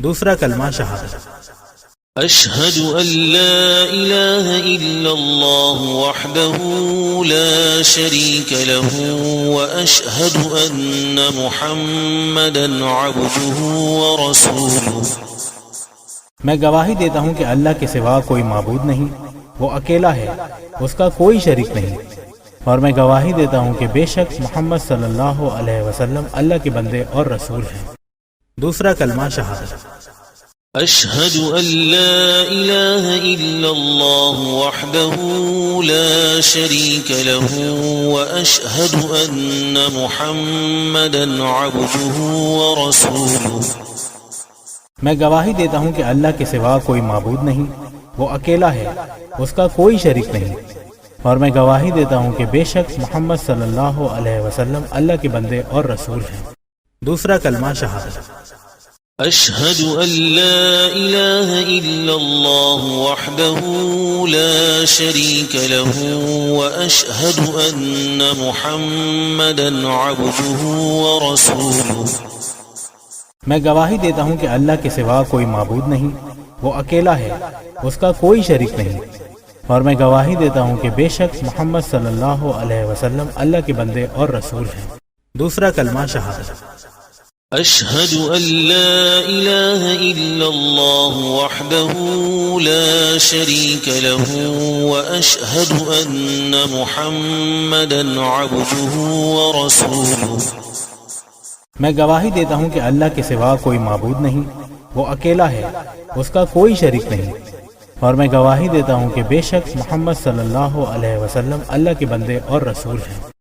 دوسرا کلمہ شہادت۔ أشهد أن لا إله إلا الله وحده لا شريك له وأشهد أن محمدا عبده ورسوله۔ میں گواہی دیتا ہوں کہ اللہ کے سوا کوئی معبود نہیں، وہ اکیلا ہے، اس کا کوئی شریک نہیں، اور میں گواہی دیتا ہوں کہ بے شک محمد صلی اللہ علیہ وسلم اللہ کے بندے اور رسول ہیں۔ دوسرا کلمہ شہادت۔ أشهد أن لا إله إلا الله وحده لا شريك له وأشهد أن محمدا عبده ورسوله۔ میں گواہی دیتا ہوں کہ اللہ کے سوا کوئی معبود نہیں، وہ اکیلا ہے، اس کا کوئی شریک نہیں، اور میں گواہی دیتا ہوں کہ بے شک محمد صلی اللہ علیہ وسلم اللہ کے بندے اور رسول ہیں۔ دوسرا کلمہ شہادت۔ أشهد أن لا إله إلا الله وحده لا شريك له وأشهد أن محمدا عبده ورسوله۔ میں گواہی دیتا ہوں کہ اللہ کے سوا کوئی معبود نہیں، وہ اکیلا ہے، اس کا کوئی شریک نہیں، اور میں گواہی دیتا ہوں کہ بے شک محمد صلی اللہ علیہ وسلم اللہ کے بندے اور رسول ہیں۔ دوسرا کلمہ شہادت۔ أشهد أن لا إله إلا الله وحده لا شريك له وأشهد أن محمدا عبده ورسوله۔ میں گواہی دیتا ہوں کہ اللہ کے سوا کوئی معبود نہیں، وہ اکیلا ہے، اس کا کوئی شریک نہیں، اور میں گواہی دیتا ہوں کہ بے شک محمد صلی اللہ علیہ وسلم اللہ کے بندے اور رسول ہیں۔